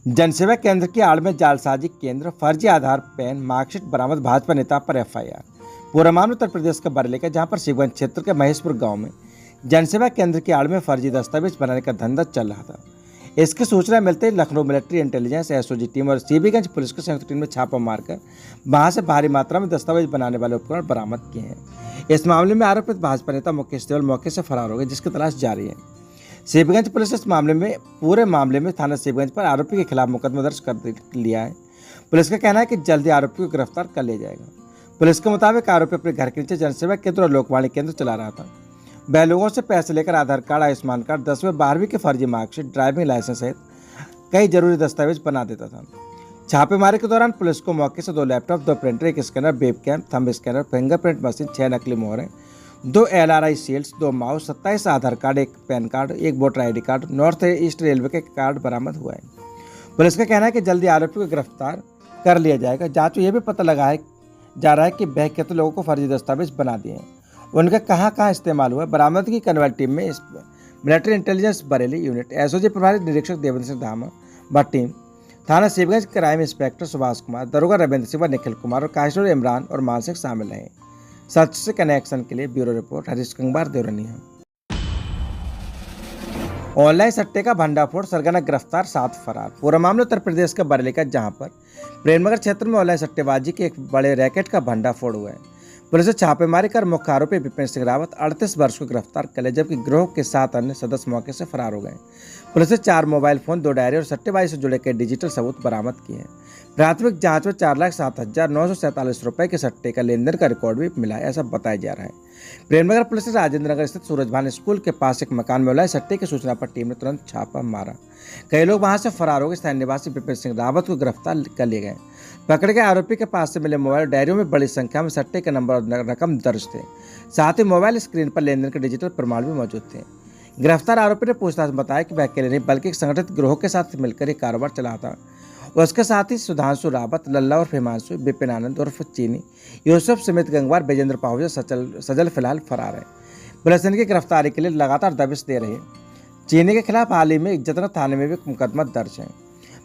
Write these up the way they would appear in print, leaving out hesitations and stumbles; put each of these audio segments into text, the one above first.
जनसेवा केंद्र की आड़ में जालसाजी केंद्र, फर्जी आधार, पैन, मार्कशीट बरामद, भाजपा नेता पर एफआईआर। पूरा मामला उत्तर प्रदेश का बरेली का, जहां पर शिवगंज क्षेत्र के महेशपुर गांव में जनसेवा केंद्र की आड़ में फर्जी दस्तावेज बनाने का धंधा चल रहा था। इसकी सूचना मिलते ही Lucknow military intelligence, SOG team और सीबीगंज पुलिस की संयुक्त टीम ने छापा मारकर वहां से भारी मात्रा में दस्तावेज बनाने वाले उपकरण बरामद किए हैं। इस मामले में आरोपित भाजपा नेता मुकेश देवल मौके से फरार हो गए, जिसकी तलाश जारी है। शिवगंज पुलिस इस पूरे मामले में थाना शिवगंज पर आरोपी के खिलाफ मुकदमा दर्ज कर लिया है। पुलिस का कहना है कि जल्दी आरोपी को गिरफ्तार कर लिया जाएगा। पुलिस के मुताबिक आरोपी अपने घर के नीचे जनसेवा केंद्र और लोकवाणी केंद्र चला रहा था। वह लोगों से पैसे लेकर आधार कार्ड, आयुष्मान कार्ड, 10वीं 12वीं के फर्जी मार्कशीट, ड्राइविंग लाइसेंस सहित कई जरूरी दस्तावेज बना देता था। छापेमारी के दौरान पुलिस को मौके से 2 laptop, 2 printer, 1 scanner, web cam, thumb scanner, fingerprint machine, 6 नकली मोहरें, 2 LRI shields, 2 mouse, 27 Aadhaar card, 1 PAN card, 1 voter ID card, north east railway के कार्ड बरामद हुआ है। पुलिस का कहना है कि जल्दी आरोपी को गिरफ्तार कर लिया जाएगा। जांच में यह भी पता जा रहा है कि वह कितने लोगों को फर्जी दस्तावेज बना दिए हैं, उनका कहां इस्तेमाल हुआ है। बरामदगी करने वाली टीम में military intelligence Bareilly unit, SOG प्रभारी निरीक्षक देवेंद्र सिंह धामा व टीम, थाना शिवगंज क्राइम इंस्पेक्टर सुभाष कुमार, दरोगा रविंद्र सिंह व निखिल कुमार और कांस्टेबल इमरान और मानसिक शामिल हैं। सच से कनेक्शन के लिए bureau report Harish Kangwar Deoraniya. Online सट्टे का भंडाफोड़, सरगना गिरफ्तार, 7 फरार। पूरा मामला उत्तर प्रदेश का बरेली का, जहां पर प्रेमनगर क्षेत्र में ऑनलाइन सट्टेबाजी के एक बड़े रैकेट का भंडाफोड़ हुआ है। पुलिस ने छापेमारी कर मुख्य आरोपी विपिन सिंह रावत 38 वर्ष को गिरफ्तार कर लिया, जबकि गिरोह के 7 अन्य सदस्य मौके से फरार हो गए। पुलिस ने 4 मोबाइल फोन, 2 डायरी और सट्टेबाजी से जुड़े कई डिजिटल सबूत बरामद किए हैं। प्राथमिक जांच में 4,07,947 रुपए के सट्टे का लेनदेन का रिकॉर्ड भी मिला है, ऐसा बताया जा रहा है। प्रेमनगर पुलिस ने राजेंद्र नगर स्थित सूरजभान स्कूल के पास एक मकान में ऑनलाइन सट्टे की सूचना पर टीम ने तुरंत छापा मारा। कई लोग वहां से फरार हो गए। स्थानीय निवासी विपिन सिंह रावत को गिरफ्तार कर लिए गए। पकड़े गए आरोपी के पास से मिले मोबाइल डायरियों में बड़ी संख्या में सट्टे के नंबर और रकम दर्ज थे। साथ ही मोबाइल स्क्रीन पर लेनदेन के डिजिटल प्रमाण भी मौजूद थे। गिरफ्तार आरोपी ने पूछताछ में बताया कि वह अकेले नहीं बल्कि एक संगठित गिरोह के साथ मिलकर ये कारोबार चलाता। उसके साथ ही सुधांशु रावत, लल्ला और हिमांशु, विपिन आनंद उर्फ चीनी, यूसुफ, सुमित गंगवार, बेजेंद्र पाहुजा, सजल फिलहाल फरार है। पुलिस इनकी गिरफ्तारी के लिए लगातार दबिश दे रही है। चीनी के खिलाफ हाल ही में इज्जतनगर थाने में भी मुकदमा दर्ज है।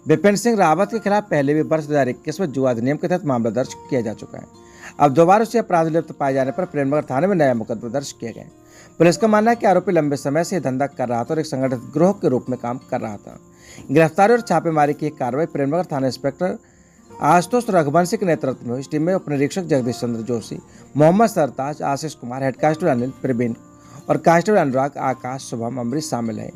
विपिन सिंह रावत के खिलाफ पहले भी वर्ष 2021 में जुआ अधिनियम के तहत मामला दर्ज किया जा चुका है। अब दोबारा उसे अपराध लिप्त पाए जाने पर प्रेमनगर थाने में नया मुकदमा दर्ज किया गया। पुलिस का मानना है कि आरोपी लंबे समय से धंधा कर रहा था और एक संगठित गिरोह के रूप में काम कर रहा था। गिरफ्तारी और छापेमारी की एक कार्रवाई प्रेमनगर थाना इंस्पेक्टर आशुतोष रघुवंशी के नेतृत्व में हुई। इस टीम में उप निरीक्षक जगदीश चंद्र जोशी, मोहम्मद सरताज, आशीष कुमार, हेड कांस्टेबल अनिल, प्रवीण और कांस्टेबल अनुराग, आकाश, शुभम, अमरीश शामिल हैं।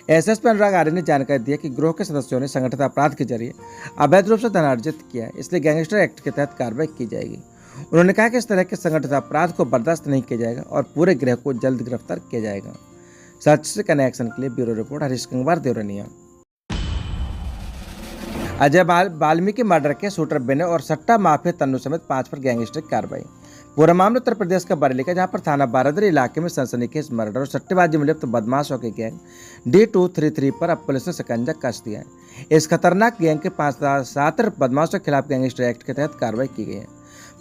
एसएसपी अनुराग आर्य ने जानकारी दी कि गिरोह के सदस्यों ने संगठित अपराध के जरिए अवैध रूप से धन अर्जित किया है, इसलिए गैंगस्टर एक्ट के तहत कार्रवाई की जाएगी। उन्होंने कहा कि इस तरह के संगठित अपराध को बर्दाश्त नहीं किया जाएगा और पूरे गिरोह को जल्द गिरफ्तार किया जाएगा। सच से कनेक्शन के लिए bureau report Harish Kangwar Deoraniya. Ajay Valmiki murder के शूटर बिने और सट्टा माफिया तन्नू समेत 5 पर गैंगस्टर कार्रवाई। पूरा मामला उत्तर प्रदेश का बरेली का, जहां पर थाना बारादरी इलाके में सनसनीखेज मर्डर और सट्टेबाजी में लिप्त बदमाशों के गैंग D233 पर अब पुलिस ने शिकंजा कस दिया है। इस खतरनाक गैंग के 5 बदमाशों के खिलाफ गैंगस्टर एक्ट के तहत कार्रवाई की गई है।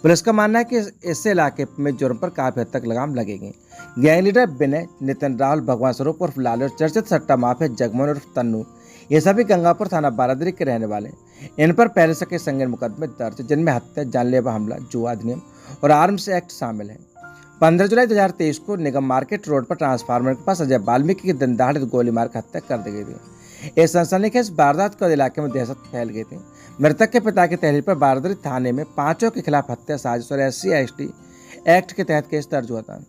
पुलिस का मानना है कि इससे इलाके में जुर्म पर काफी हद तक लगाम लगेगी। गैंग लीडर बिने, नितिन, राहुल, भगवान स्वरूप उर्फ लाल और चर्चित सट्टा माफिया जगमोहन उर्फ तन्नू, ये सभी गंगापुर थाना बारादरी के रहने वाले। इन पर पहले से कई संगीन मुकदमे दर्ज, जिनमें हत्या, जानलेवा हमला, जुआ अधिनियम और आर्म्स एक्ट शामिल है। 15 जुलाई 2023 को निगम मार्केट रोड पर ट्रांसफार्मर के पास अजय वाल्मीकि की दंडाढ़ गोली मारकर हत्या कर दी गई थी। इस सनसनीखेज वारदात के इलाके में दहशत फैल गई थी। मृतक के पिता की तहरीर पर बारादरी थाने में 5 के खिलाफ हत्या, साजिश और SC/ST एक्ट के तहत केस दर्ज हुआ था।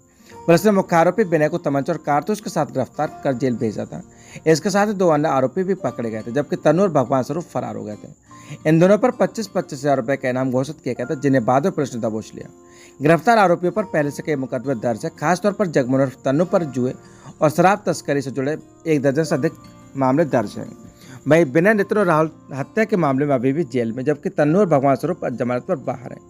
पुलिस ने मुख्य आरोपी विनय को तमंचा और कारतूस के साथ गिरफ्तार कर जेल भेजा था। इसके साथ ही 2 अन्य आरोपी भी पकड़े गए थे, जबकि तन्नू और भगवान स्वरूप फरार हो गए थे। इन दोनों पर 25-25 हजार रुपए का इनाम घोषित किया गया था, जिन्हें बाद में पुलिस ने दबोच लिया। गिरफ्तार आरोपियों पर पहले से कई मुकदमे दर्ज है। खासतौर पर जगमोहन और तन्नू पर जुए और शराब तस्करी से जुड़े 1 दर्जन से अधिक मामले दर्ज हैं। वहीं बिना, नितिन और राहुल हत्या के मामले में अभी भी जेल में, जबकि तन्नू और भगवान स्वरूप जमानत पर बाहर हैं।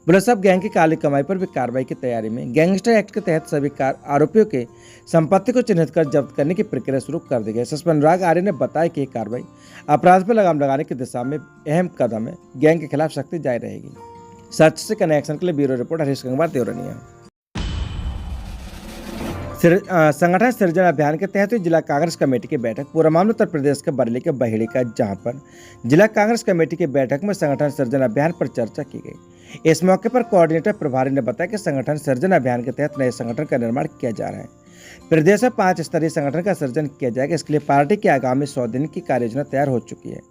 पुलिस अब गैंग की काली कमाई पर भी कार्रवाई की तैयारी में। गैंगस्टर एक्ट के तहत सभी आरोपियों के संपत्ति को चिन्हित कर जब्त करने की प्रक्रिया शुरू कर दी गई। एसएसपी अनुराग आर्य ने बताया कि यह कार्रवाई अपराध पर लगाम लगाने की दिशा में अहम कदम है। गैंग के खिलाफ सख्ती जारी रहेगी। सच से कनेक्शन के लिए ब्यूरो रिपोर्ट हरीश कंगवार देवरनिया। संगठन सृजन अभियान के तहत हुई जिला कांग्रेस कमेटी की बैठक। पूरा मामला उत्तर प्रदेश के बरेली के बहेड़ी का, जहां पर जिला कांग्रेस कमेटी की बैठक में संगठन सृजन अभियान पर चर्चा की गई। इस मौके पर कोऑर्डिनेटर प्रभारी ने बताया कि संगठन सृजन अभियान के तहत नए संगठन का निर्माण किया जा रहा है। प्रदेश में 5 स्तरीय संगठन का सृजन किया जाएगा। इसके लिए पार्टी की आगामी 100 दिन की कार्ययोजना तैयार हो चुकी है।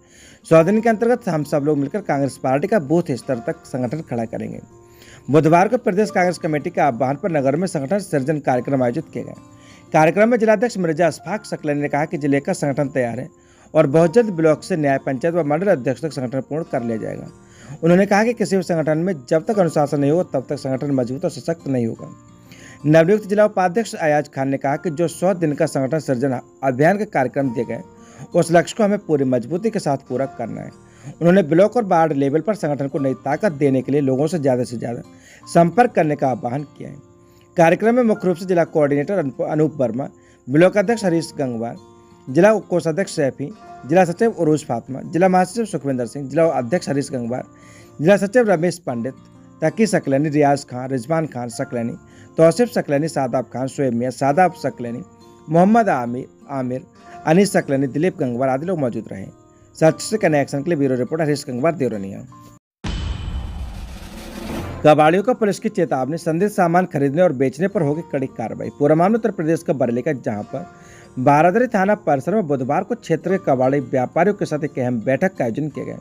100 दिन के अंतर्गत हम सब लोग मिलकर कांग्रेस पार्टी का बूथ स्तर तक संगठन खड़ा करेंगे। बुधवार को प्रदेश कांग्रेस कमेटी के आह्वान पर नगर में संगठन सृजन कार्यक्रम आयोजित किए गए। कार्यक्रम में जिलाध्यक्ष मिर्जा अशफाक सकलैनी ने कहा कि जिले का संगठन तैयार है और बहुत जल्द ब्लॉक से न्याय पंचायत व मंडल अध्यक्ष तक संगठन पूर्ण कर लिया जाएगा। उन्होंने कहा कि किसी भी संगठन में जब तक अनुशासन नहीं होगा तब तक संगठन मजबूत और सशक्त नहीं होगा। नवनियुक्त जिला उपाध्यक्ष अयाज खान ने कहा कि जो 100 दिन का संगठन सृजन अभियान के कार्यक्रम दिए गए उस लक्ष्य को हमें पूरी मजबूती के साथ पूरा करना है। उन्होंने ब्लॉक और वार्ड लेवल पर संगठन को नई ताकत देने के लिए लोगों से ज़्यादा संपर्क करने का आह्वान किया है। कार्यक्रम में मुख्य रूप से जिला कोऑर्डिनेटर अनूप वर्मा, ब्लॉक अध्यक्ष हरीश गंगवार, जिला कोषाध्यक्ष सैफी, जिला सचिव उरूज फातिमा, जिला महासचिव सुखविंदर सिंह, जिला अध्यक्ष हरीश गंगवार, जिला सचिव रमेश पंडित, तकी सकलैनी, रियाज खान, रिजवान खान सकलैनी, तौसीफ सकलैनी, सादाब खान, शोएब मियाँ, सादाब सकलैनी, मोहम्मद आमिर, अनीस सकलैनी, दिलीप गंगवार आदि लोग मौजूद रहे। सच से कनेक्शन के लिए ब्यूरो रिपोर्टर हरीश गंगवार, देवरनिया। कबाड़ियों को पुलिस की चेतावनी, संदिग्ध सामान खरीदने और बेचने पर होगी कड़ी कार्रवाई। पूरा मामला उत्तर प्रदेश का बरेली का, जहां पर बारादरी थाना परिसर में बुधवार को क्षेत्र के कबाड़ी व्यापारियों के साथ एक अहम बैठक का आयोजन किया गया।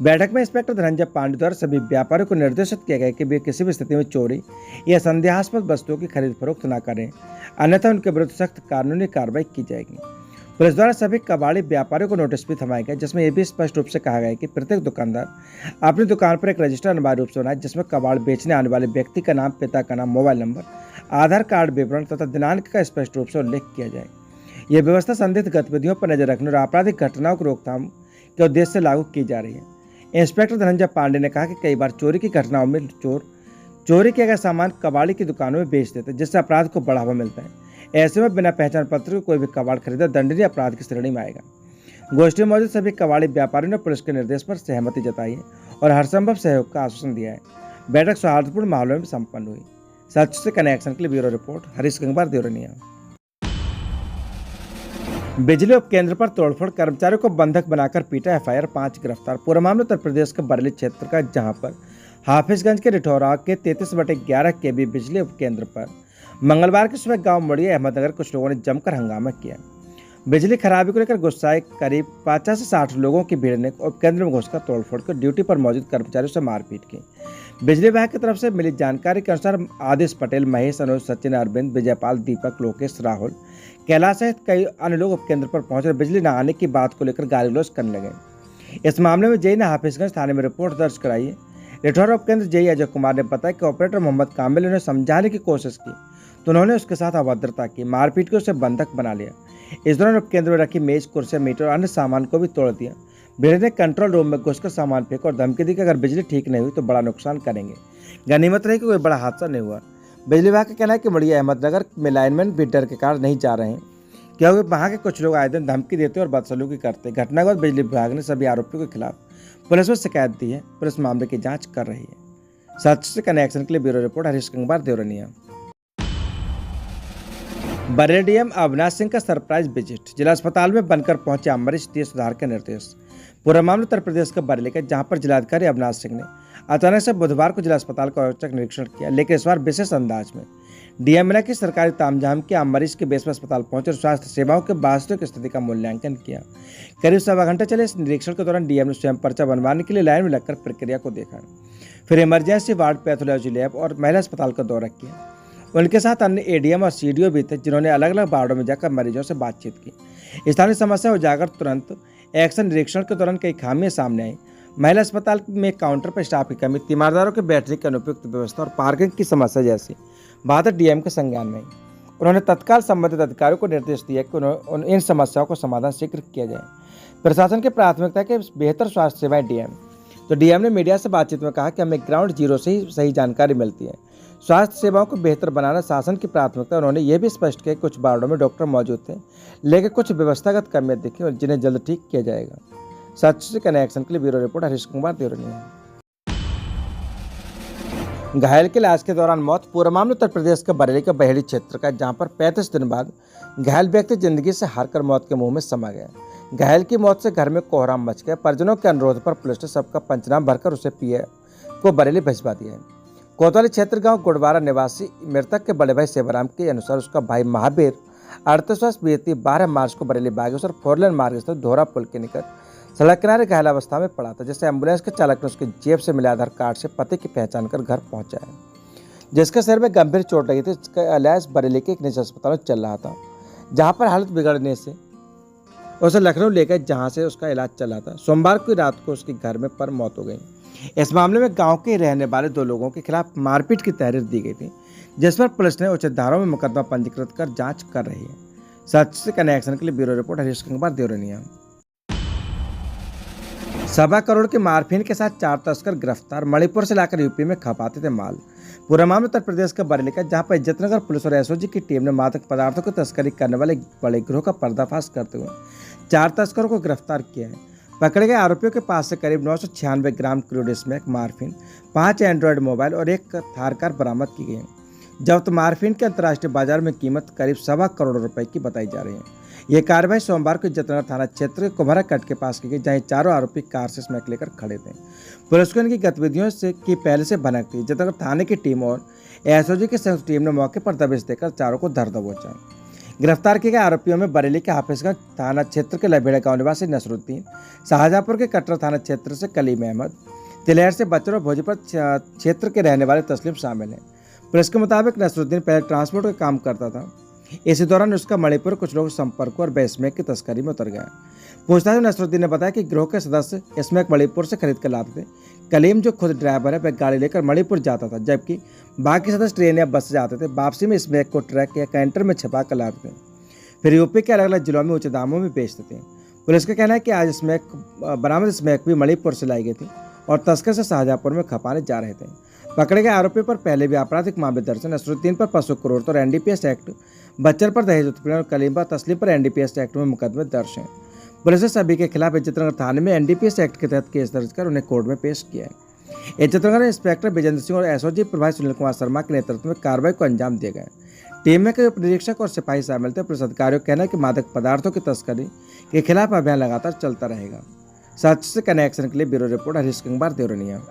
बैठक में इंस्पेक्टर धनंजय पांडे द्वारा सभी व्यापारियों को निर्देशित किया गया कि वे किसी भी स्थिति में चोरी या संदेहास्पद वस्तुओं की खरीद फरोख्त न करें, अन्यथा उनके विरुद्ध सख्त कानूनी कार्रवाई की जाएगी। पुलिस द्वारा सभी कबाड़ी व्यापारियों को नोटिस भी थमाए गए, जिसमें यह भी स्पष्ट रूप से कहा गया है कि प्रत्येक दुकानदार अपनी दुकान पर एक रजिस्टर अनिवार्य रूप से बनाए, जिसमें कबाड़ बेचने आने वाले व्यक्ति का नाम, पिता का नाम, मोबाइल नंबर, आधार कार्ड विवरण तथा दिनांक का स्पष्ट रूप से उल्लेख किया जाए। यह व्यवस्था संदिग्ध गतिविधियों पर नजर रखने और आपराधिक घटनाओं की रोकथाम के उद्देश्य से लागू की जा रही है। इंस्पेक्टर धनंजय पांडे ने कहा कि कई बार चोरी की घटनाओं में चोरी किया गया सामान कबाड़ी की दुकानों में बेच देते हैं, जिससे अपराध को बढ़ावा मिलता है। ऐसे में बिना पहचान पत्र के कोई भी कबाड़ खरीदा दंडनीय अपराध की श्रेणी में आएगा। गोष्ठी में मौजूद सभी कबाड़ी व्यापारियों ने पुलिस के निर्देश पर सहमति जताई है और हर संभव सहयोग का आश्वासन दिया है। बैठक सौहार्दपूर्ण माहौल में संपन्न हुई। सच से कनेक्शन के लिए ब्यूरो रिपोर्ट हरीश गंगवार, देवरनिया। बिजली उपकेंद्र पर तोड़फोड़, कर्मचारियों को बंधक बनाकर पीटा, एफआईआर, 5 गिरफ्तार। पूरा मामला उत्तर प्रदेश के बरेली क्षेत्र का, जहां पर हाफिजगंज के रिठौरा के 33/11 केवी बिजली उपकेंद्र पर मंगलवार की सुबह गांव मुड़िया अहमदनगर कुछ लोगों ने जमकर हंगामा किया। बिजली खराबी को लेकर गुस्साए करीब 50 से 60 लोगों की भीड़ ने उपकेंद्र में घुसकर तोड़फोड़ कर ड्यूटी पर मौजूद कर्मचारियों से मारपीट की। बिजली विभाग की तरफ से मिली जानकारी के अनुसार आदिश पटेल, महेश, अनुज, सचिन, अरविंद, विजयपाल, दीपक, लोकेश, राहुल, कैलाश सहित कई अन्य लोग उपकेंद्र पर पहुंचकर बिजली न आने की बात को लेकर गाली गलौज करने लगे। इस मामले में जेई ने हाफिजगंज थाने में रिपोर्ट दर्ज कराई है। रिठौरा उपकेंद्र जेई अजय कुमार ने बताया कि ऑपरेटर मोहम्मद कामिल ने उन्हें समझाने की कोशिश की तो उन्होंने उसके साथ अभद्रता की, मारपीट के उसे बंधक बना लिया। इस दौरान उपकेंद्र में रखी मेज, कुर्सियां, मीटर और अन्य सामान को भी तोड़ दिया। भीड़ ने कंट्रोल रूम में घुसकर सामान फेंका और धमकी दी कि अगर बिजली ठीक नहीं हुई तो बड़ा नुकसान करेंगे। गनीमत रही कि कोई बड़ा हादसा नहीं हुआ। बिजली विभाग का कहना है कि मुड़िया अहमदनगर में लाइनमैन भी डर के कारण नहीं जा रहे हैं, क्योंकि वहाँ के कुछ लोग आए दिन धमकी देते और बदसलूकी करते। घटना के बाद बिजली विभाग ने सभी आरोपियों के खिलाफ पुलिस में शिकायत दी है। पुलिस मामले की जाँच कर रही है। सच से कनेक्शन के लिए bureau report Harish Gangwar, Deoraniya. Bareilly DM Avinash Singh का सरप्राइज विजिट, जिला अस्पताल में बनकर पहुंचे मरीज, दिए सुधार के निर्देश। पूरा मामला उत्तर प्रदेश के बरेली का, जहां पर जिलाधिकारी अविनाश सिंह ने अचानक से बुधवार को जिला अस्पताल का औचक निरीक्षण किया, लेकिन इस बार विशेष अंदाज में। डीएम ने की सरकारी तामझाम के मरीज के बेस में अस्पताल पहुंचे और स्वास्थ्य सेवाओं के वास्तविक स्थिति का मूल्यांकन किया। करीब 1.25 घंटे चले इस निरीक्षण के दौरान डीएम ने स्वयं पर्चा बनवाने के लिए लाइन में लगकर प्रक्रिया को देखा, फिर इमरजेंसी वार्ड, पैथोलॉजी लैब और महिला अस्पताल का दौरा किया। उनके साथ अन्य एडीएम और सीडीओ भी थे, जिन्होंने अलग अलग वार्डों में जाकर मरीजों से बातचीत की। स्थानीय समस्या उजागर, तुरंत एक्शन। निरीक्षण के दौरान कई खामियां सामने आई। महिला अस्पताल में काउंटर पर स्टाफ की कमी, तीमारदारों के बैठने की अनुपयुक्त व्यवस्था और पार्किंग की समस्या जैसी बातें डीएम के संज्ञान में आई। उन्होंने तत्काल संबंधित अधिकारियों को निर्देश दिया कि इन समस्याओं को समाधान शीघ्र किया जाए। प्रशासन की प्राथमिकता के बेहतर स्वास्थ्य सेवाएं। डीएम ने मीडिया से बातचीत में कहा कि हमें ग्राउंड जीरो से ही सही जानकारी मिलती है। स्वास्थ्य सेवाओं को बेहतर बनाना शासन की प्राथमिकता। उन्होंने यह भी स्पष्ट किया कि कुछ वार्डों में डॉक्टर मौजूद थे, लेकिन कुछ व्यवस्थागत कमियां दिखी और जिन्हें जल्द ठीक किया जाएगा। सच से कनेक्शन के लिए ब्यूरो रिपोर्ट हरीश कुमार, देवरनिया। घायल की इलाज के दौरान मौत। पूरा मामला उत्तर प्रदेश के बरेली के बहेड़ी क्षेत्र का, जहां पर 35 दिन बाद घायल व्यक्ति जिंदगी से हारकर मौत के मुंह में समा गया। घायल की मौत से घर में कोहराम मच गया। परिजनों के अनुरोध पर पुलिस ने सबका पंचनामा भरकर उसे पीए को बरेली भिजवा दिया है। कोतवाली क्षेत्र गांव गुड़वारा निवासी मृतक के बड़े भाई सेवाराम के अनुसार उसका भाई महावीर 38 वर्ष बीती 12 मार्च को बरेली बागेश्वर 4 लेन मार्ग स्थित धोरा पुल के निकट सड़क किनारे घायल अवस्था में पड़ा था, जिससे एम्बुलेंस के चालक ने उसकी जेब से मिले आधार कार्ड से पते की पहचान कर घर पहुंचाया, जिसके सिर में गंभीर चोट लगी थी। इसका इलाज बरेली के एक निजी अस्पताल में चल रहा था, जहां पर हालत बिगड़ने से उसे लखनऊ ले गए, जहां से उसका इलाज चल रहा था। सोमवार की रात को उसके घर में पर मौत हो गई। इस मामले में गांव के रहने वाले 2 लोगों के खिलाफ मारपीट की तहरीर दी गई थी, जिस पर पुलिस ने उचित धाराओं में मुकदमा पंजीकृत कर जांच कर रही है। सच से कनेक्शन के लिए ब्यूरो रिपोर्ट हरीश कुमार देवरनिया। 1.25 करोड़ के मार्फिन के साथ 4 तस्कर गिरफ्तार। मणिपुर से लाकर यूपी में खपाते थे माल। पूरा मामला उत्तर प्रदेश का बरेली का, जहां पर इज्जतनगर पुलिस और एसओजी की टीम ने मादक पदार्थों की तस्करी करने वाले एक बड़े गिरोह का पर्दाफाश करते हुए 4 तस्करों को गिरफ्तार किया है। पकड़े गए आरोपियों के पास से करीब 996 gram crude smack morphine, 5 Android mobile और 1 थार कार बरामद की गई है। जब्त मार्फिन की अंतर्राष्ट्रीय बाजार में कीमत करीब 1.25 करोड़ रुपए की बताई जा रही है। यह कार्रवाई सोमवार को इज्जतनगर थाना क्षेत्र के कुम्हरा कट के पास की गई, जहां चारों आरोपी कार से स्मैक लेकर खड़े थे। पुलिस को इनकी गतिविधियों से की पहले से भनक थी। इज्जतनगर थाने की टीम और एसओजी की संयुक्त टीम ने मौके पर दबिश देकर चारों को धर दबोचा। गिरफ्तार किए गए आरोपियों में बरेली के हाफिजगंज थाना क्षेत्र के लभेड़ा गांव निवासी नसरुद्दीन, शाहजहांपुर के कटरा थाना क्षेत्र से कलीम अहमद, तिलहर से बच्चर और भोजीपुर क्षेत्र के रहने वाले तस्लीम शामिल हैं। पुलिस के मुताबिक नसरुद्दीन पहले ट्रांसपोर्ट का काम करता था। इसी दौरान उसका मणिपुर कुछ लोग संपर्क और स्मैक की तस्करी में उतर गया। पूछताछ में नसरुद्दीन ने बताया कि गिरोह के सदस्य स्मैक मणिपुर से खरीद कर लाते थे। कलीम, जो खुद ड्राइवर है, वह गाड़ी लेकर मणिपुर जाता था, जबकि बाकी सदस्य ट्रेन या बस से जाते थे। वापसी में स्मैक को ट्रक या कैंटर में छिपा कर लाते थे, फिर यूपी के अलग अलग जिलों में उचित दामों में बेचते थे। पुलिस का कहना है कि आज बरामद स्मैक भी मणिपुर से लाई गई थी और तस्कर से शाहजहांपुर में खपाने जा रहे थे। पकड़े गए आरोपी पर पहले भी आपराधिक मामले दर्ज हैं। नसरुद्दीन पर 500 करोड़ और एनडीपीएस एक्ट, बच्चर पर दहेज उत्पीड़न और कलीम पर तस्लीम पर एनडीपीएस एक्ट में मुकदमे दर्ज हैं। पुलिस ने सभी के खिलाफ इज्जतनगर थाने में एनडीपीएस एक्ट के तहत केस दर्ज कर उन्हें कोर्ट में पेश किया है। इज्जतनगर इंस्पेक्टर विजेंद्र सिंह और एसओजी प्रभारी सुनील कुमार शर्मा के नेतृत्व में कार्रवाई को अंजाम दिया गया। टीम में कई उप निरीक्षक और सिपाही शामिल थे। पुलिस अधिकारियों का कहना है कि मादक पदार्थों की तस्करी के खिलाफ अभियान लगातार चलता रहेगा। सच से कनेक्शन के लिए bureau report Harish Kumar Deoraniya.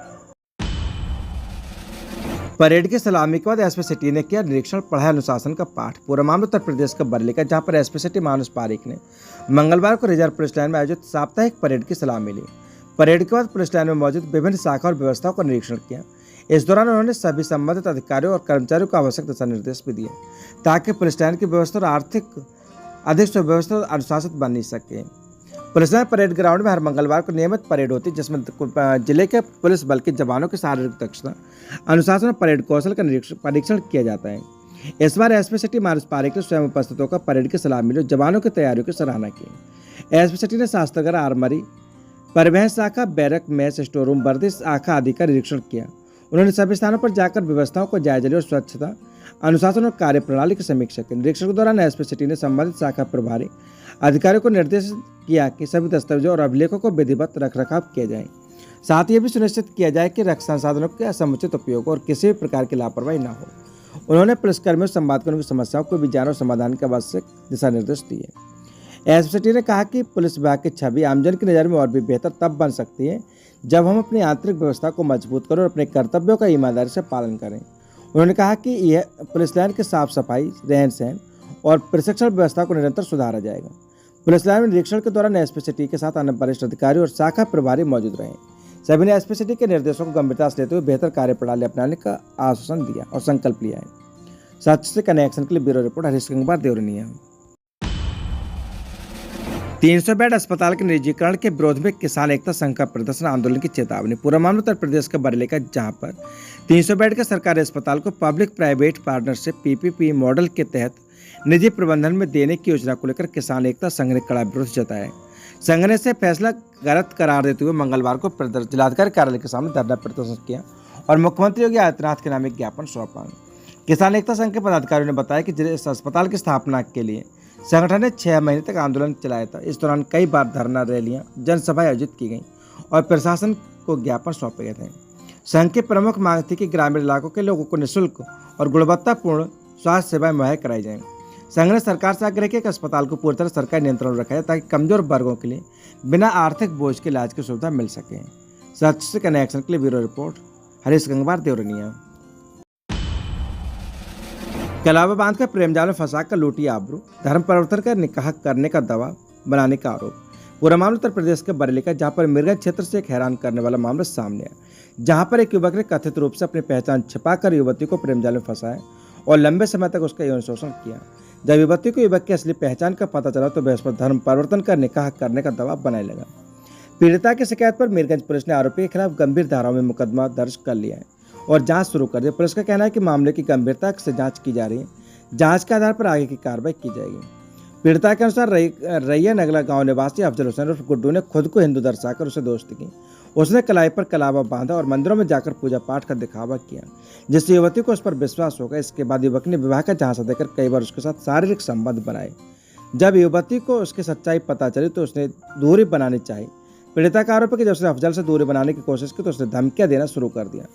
Parade की सलामी के बाद एसपी सिटी ने किया निरीक्षण, पढ़ाया अनुशासन का पाठ। पूरा मामला उत्तर प्रदेश का बरेली का, जहां पर एसपी सिटी मानस पारिक ने मंगलवार को रिजर्व पुलिस लाइन में आयोजित साप्ताहिक परेड की सलामी ली। परेड के बाद पुलिस लाइन में मौजूद विभिन्न शाखा और व्यवस्थाओं का निरीक्षण किया। इस दौरान उन्होंने सभी संबंधित अधिकारियों और कर्मचारियों को आवश्यक दिशा निर्देश भी दिए, ताकि पुलिस लाइन की व्यवस्था और आर्थिक अधिक सुव्यवस्थित और अनुशासित बन सके। पुलिस लाइन परेड ग्राउंड में हर मंगलवार को नियमित परेड होती है, जिसमें जिले के पुलिस बल के जवानों की शारीरिक दक्षता, अनुशासन और परेड कौशल का परीक्षण किया जाता है। इस बार एसपी सिटी मानस पारिक ने स्वयं उपस्थित होकर परेड की सलामी ली, जवानों की तैयारियों की सराहना की। एसपी सिटी ने शास्त्रगर, आर्मरी, परिवहन शाखा, बैरक, मैस, स्टोर रूम, वर्दी शाखा आदि का निरीक्षण किया। उन्होंने सभी स्थानों पर जाकर व्यवस्थाओं को जायजा लिया और स्वच्छता, अनुशासन और कार्यप्रणाली की समीक्षा की। निरीक्षण के दौरान एसपी सिटी ने संबंधित शाखा प्रभारी अधिकारियों को निर्देश किया कि सभी दस्तावेजों और अभिलेखों को विधिवत रखरखाव किया जाए। साथ ही यह भी सुनिश्चित किया जाए कि रक्षा संसाधनों के समुचित उपयोग और किसी भी प्रकार की लापरवाही न हो। उन्होंने पुलिसकर्मियों से संवादकर्मियों की समस्याओं को विचार और समाधान के आवश्यक दिशा निर्देश दिए। एसपी सिटी ने कहा कि पुलिस विभाग की छवि आमजन की नज़र में और भी बेहतर तब बन सकती है जब हम अपनी आंतरिक व्यवस्था को मजबूत करें और अपने कर्तव्यों का ईमानदारी से पालन करें। उन्होंने कहा कि यह पुलिस लाइन की साफ सफाई, रहन सहन और प्रशिक्षण व्यवस्था को निरंतर सुधारा जाएगा। पुलिस लाइन में निरीक्षण के दौरान एसपी सिटी के साथ अन्य वरिष्ठ अधिकारी और शाखा प्रभारी मौजूद रहे। सभी ने एसपी सिटी के निर्देशों को गंभीरता से लेते हुए बेहतर कार्यप्रणाली अपनाने का आश्वासन दिया और संकल्प लिया है। सच से कनेक्शन के लिए bureau report Harish Kumar Deoraniya. 300 bed अस्पताल के निजीकरण के विरोध में किसान एकता संघ का प्रदर्शन, आंदोलन की चेतावनी। पूरा मामला उत्तर प्रदेश के बरेली का, जहां पर 300 बेड के सरकारी अस्पताल को public private partnership PPP model के तहत निजी प्रबंधन में देने की योजना को लेकर किसान एकता संघ ने कड़ा विरोध जताया। संघ ने इसे फैसला गलत करार देते हुए मंगलवार को जिलाधिकारी कार्यालय के सामने धरना प्रदर्शन किया और मुख्यमंत्री योगी आदित्यनाथ के नाम एक ज्ञापन सौंपा। किसान एकता संघ के पदाधिकारियों ने बताया कि इस अस्पताल की स्थापना के लिए संगठन ने 6 महीने तक आंदोलन चलाया था। इस दौरान कई बार धरना रैलियां, जनसभाएं आयोजित की गईं और प्रशासन को ज्ञापन सौंपे गए थे। संघ की प्रमुख मांग थी कि ग्रामीण इलाकों के लोगों को निःशुल्क और गुणवत्तापूर्ण स्वास्थ्य सेवाएं मुहैया कराई जाएं। संघ ने सरकार से आग्रह किया कि अस्पताल को पूरी तरह सरकारी नियंत्रण में रखा जाए ताकि कमजोर वर्गों के लिए बिना आर्थिक बोझ के इलाज की सुविधा मिल सके। सच से कनेक्शन के लिए ब्यूरो रिपोर्ट, हरीश गंगवार, देवरनिया। कलावा बांध कर प्रेम जाल में फंसा कर लूटी आबरू, धर्म परिवर्तन कर निकाह करने का दवा बनाने का आरोप। पूरा मामला उत्तर प्रदेश के बरेली का, जहां पर मिर्गंज क्षेत्र से एक हैरान करने वाला मामला सामने आया, जहां पर एक युवक ने कथित रूप से अपनी पहचान छिपाकर युवती को प्रेम जाल में फंसाया और लंबे समय तक उसका यौन शोषण किया। जब युवती को युवक की असली पहचान का पता चला तो वह उस पर धर्म परिवर्तन कर निकाह करने का दबाव बनाने लगा। पीड़िता की शिकायत पर मीरगंज पुलिस ने आरोपी के खिलाफ गंभीर धाराओं में मुकदमा दर्ज कर लिया है और जांच शुरू कर दी। पुलिस का कहना है कि मामले की गंभीरता से जांच की जा रही है, जांच के आधार पर आगे की कार्रवाई की जाएगी। पीड़िता के अनुसार रैया नगला गांव निवासी अफजल हुसैन उर्फ गुड्डू ने खुद को हिंदू दर्शाकर उसे दोस्ती की। उसने कलाई पर कलावा बांधा और मंदिरों में जाकर पूजा पाठ का दिखावा किया, जिससे युवती को उस पर विश्वास हो गया। इसके बाद युवक ने विवाह का झांसा देकर कई बार उसके साथ शारीरिक संबंध बनाए। जब युवती को उसकी सच्चाई पता चली तो उसने दूरी बनानी चाहिए। पीड़िता का आरोप है कि जब उसने अफजल से दूरी बनाने की कोशिश की तो उसने धमकियां देना शुरू कर दिया।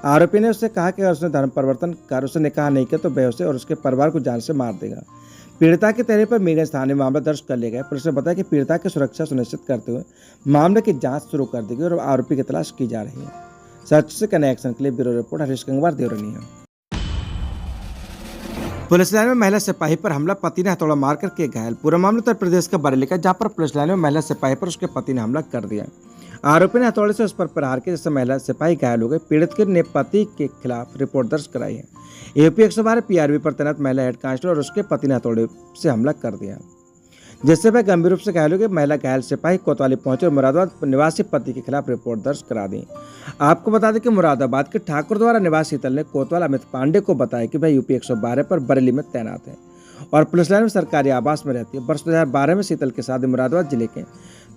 आरोपी ने उससे कहा कि अगर उसने धर्म परिवर्तन कर उसे निकाह नहीं किया तो वह उसे और उसके परिवार को जान से मार देगा। पीड़िता के कहने पर मीरगंज थाने में मामला दर्ज कर लिया गया। पुलिस ने बताया कि पीड़िता की सुरक्षा सुनिश्चित करते हुए मामले की जांच शुरू कर दी गई और आरोपी की तलाश की जा रही है। सच से कनेक्शन के लिए bureau report, Harish Gangwar, Deoraniya. Police line में महिला सिपाही पर हमला, पति ने हथौड़ा मारकर किए घायल। पूरा मामला उत्तर प्रदेश का बरेली का, जहां पर पुलिस लाइन में महिला सिपाही पर उसके पति ने हमला कर दिया। आरोपी ने हथौड़े से उस पर प्रहार किया, जिससे महिला सिपाही घायल हो गई। पीड़ित ने पति के खिलाफ रिपोर्ट दर्ज कराई है। यूपी 112 पीआरबी पर तैनात महिला हेड कांस्टेबल और उसके पति ने हथौड़े से हमला कर दिया, जिससे वह गंभीर रूप से घायल हो गई। महिला घायल सिपाही कोतवाली पहुंचे और मुरादाबाद निवासी पति के खिलाफ रिपोर्ट दर्ज करा दी। आपको बता दें कि मुरादाबाद के ठाकुर द्वारा निवासी शीतल ने कोतवाल अमित पांडे को बताया कि वह यूपी 112 पर बरेली में तैनात है और पुलिस लाइन में सरकारी आवास में रहती है। वर्ष 2012 में शीतल की शादी मुरादाबाद जिले के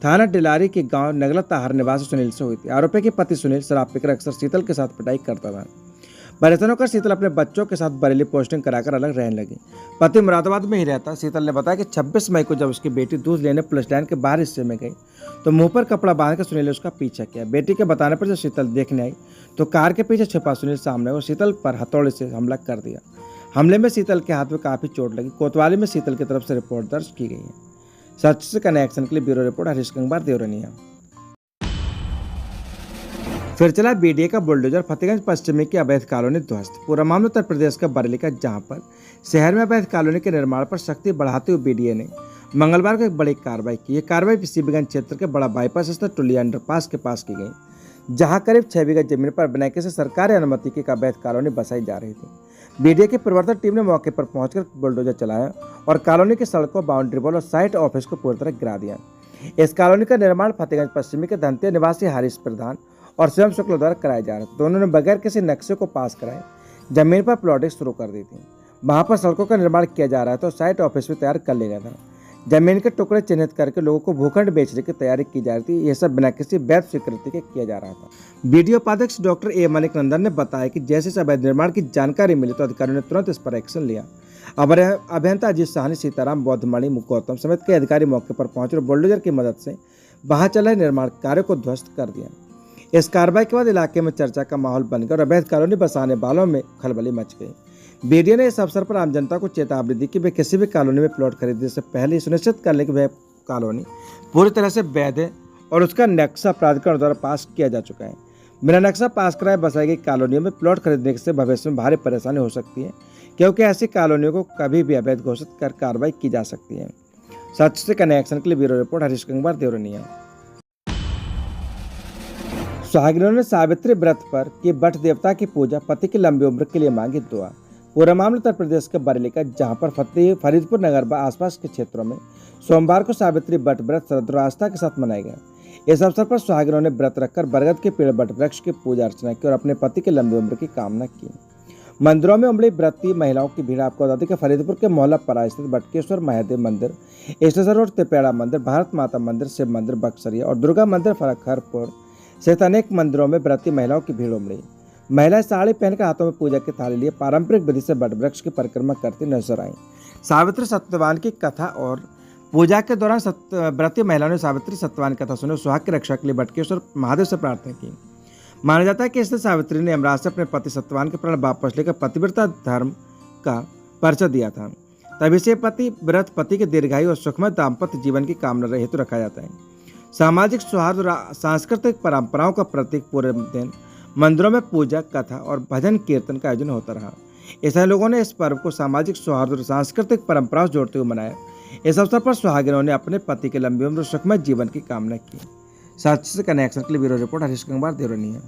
थाना डिलारी के गांव नगला ताहर निवासी सुनील से हुई थी। आरोपी के पति सुनील शराब पीकर अक्सर शीतल के साथ पिटाई करता था। परेशान होकर शीतल अपने बच्चों के साथ बरेली पोस्टिंग कराकर अलग रहने लगी। पति मुरादाबाद में ही रहता। शीतल ने बताया कि 26 मई को जब उसकी बेटी दूध लेने पुलिस लाइन के बाहर हिस्से में गई तो मुंह पर कपड़ा बांधकर सुनील ने उसका पीछा किया। बेटी के बताने पर जब शीतल देखने आई तो कार के पीछे छिपा सुनील सामने और शीतल पर हथौड़े से हमला कर दिया। हमले में शीतल के हाथ में काफी चोट लगी। कोतवाली में शीतल की तरफ से रिपोर्ट दर्ज की गई है। सच से कनेक्शन के लिए ब्यूरो रिपोर्ट, हरीश गंगवार, देवरनिया। फिर चला बीडीए का बुलडोजर, फतेहगंज पश्चिमी की अवैध कॉलोनी ध्वस्त। पूरा मामला उत्तर प्रदेश का बरेली का, जहां पर शहर में अवैध कॉलोनी के निर्माण पर सख्ती बढ़ाते हुए बीडीए ने मंगलवार को एक बड़ी कार्रवाई की। यह कार्रवाई सीबीगंज क्षेत्र के बड़ा बाईपास स्थित टुली अंडरपास के पास की गई, जहां करीब 6 बीघा जमीन पर बिना किसी सरकारी अनुमति की अवैध कॉलोनी बसाई जा रही थी। बीडीए की प्रवर्तन टीम ने मौके पर पहुंचकर बुलडोजर चलाया और कॉलोनी की सड़कों, बाउंड्री वॉल और साइट ऑफिस को पूरी तरह गिरा दिया। इस कॉलोनी का निर्माण फतेहगंज पश्चिमी के धनतिया निवासी हारिस प्रधान और स्वयं शुक्ल द्वारा कराया जा रहा था। दोनों ने बगैर किसी नक्शे को पास कराए जमीन पर प्लॉटिंग शुरू कर दी थी। वहां पर सड़कों का निर्माण किया जा रहा था और साइट ऑफिस भी तैयार कर लिया गया था। जमीन के टुकड़े चिन्हित करके लोगों को भूखंड बेचने की तैयारी की जा रही थी। यह सब बिना किसी वैध स्वीकृति के किया जा रहा था। बीडीओ उपाध्यक्ष डॉक्टर ए मलिक नंदन ने बताया कि जैसे इस अवैध निर्माण की जानकारी मिली तो अधिकारियों ने तुरंत इस पर एक्शन लिया। अभियंता अजीत साहनी, सीताराम, बौद्धमणि, गौतम समेत कई अधिकारी मौके पर पहुंचे और बुलडोजर की मदद से वहां चल रहे निर्माण कार्य को ध्वस्त कर दिया। इस कार्रवाई के बाद इलाके में चर्चा का माहौल बन गया और अवैध कॉलोनी बसाने वालों में खलबली मच गई। बीडीओ ने इस अवसर पर आम जनता को चेतावनी दी कि वे किसी भी कॉलोनी में प्लॉट खरीदने से पहले सुनिश्चित कर लें कि वह कॉलोनी पूरी तरह से वैध है और उसका नक्शा प्राधिकरण द्वारा पास किया जा चुका है। बिना नक्शा पास कराए बसाई गई कॉलोनियों में प्लॉट खरीदने से भविष्य में भारी परेशानी हो सकती है, क्योंकि ऐसी कॉलोनियों को कभी भी अवैध घोषित कर कार्रवाई की जा सकती है। सच से कनेक्शन के लिए ब्यूरो रिपोर्ट, हरीश गंगवार, देवरनिया। सुहागिनों ने सावित्री व्रत पर की बट देवता की पूजा, पति की लंबी उम्र के लिए मांगी दुआ। पूरा मामला उत्तर प्रदेश के बरेली का, जहां पर फरीदपुर नगर व आसपास के क्षेत्रों में सोमवार को सावित्री बट व्रत श्रद्धा आस्था के साथ मनाया गया। इस अवसर पर सुहागिनों ने व्रत रखकर बरगद के पेड़ बट वृक्ष की पूजा अर्चना की और अपने पति की लंबी उम्र की कामना की। मंदिरों में उमड़ी व्रती महिलाओं की भीड़। आपको बता दें कि फरीदपुर के मोहल्ला परा स्थित बटकेश्वर महादेव मंदिर, स्टेशन रोड तिपेड़ा मंदिर, भारत माता मंदिर, शिव मंदिर बक्सरिया और दुर्गा मंदिर फरखरपुर सहित अनेक मंदिरों में व्रती महिलाओं की भीड़ उमड़ी। महिलाएं साड़ी पहनकर हाथों में पूजा की थाली लिए पारंपरिक विधि से बट वृक्ष की परिक्रमा करती नजर आई। सावित्री सत्यवान की कथा और पूजा के दौरान व्रती महिलाओं ने सावित्री सत्यवान की कथा सुनी और सुहाग की रक्षा के लिए बटकेश्वर महादेव से प्रार्थना की। माना जाता है कि इससे सावित्री ने यमराज से अपने पति सत्यवान के प्राण वापस लेकर पतिव्रता धर्म का परिचय दिया था। तभी से पति व्रत पति के दीर्घायु और सुखमय दाम्पत्य जीवन की कामना हेतु रखा जाता है। सामाजिक सौहार्द और सांस्कृतिक परंपराओं का प्रतीक पूरे दिन मंदिरों में पूजा, कथा और भजन कीर्तन का आयोजन होता रहा। ईसाई लोगों ने इस पर्व को सामाजिक सौहार्द और सांस्कृतिक परंपराओं से जोड़ते हुए मनाया। इस अवसर पर सुहागिनों ने अपने पति के लंबी उम्र और सुखमय जीवन की कामना की। साथ ही कनेक्शन के लिए ब्यूरो रिपोर्ट हरीश कुमार देवरनिया।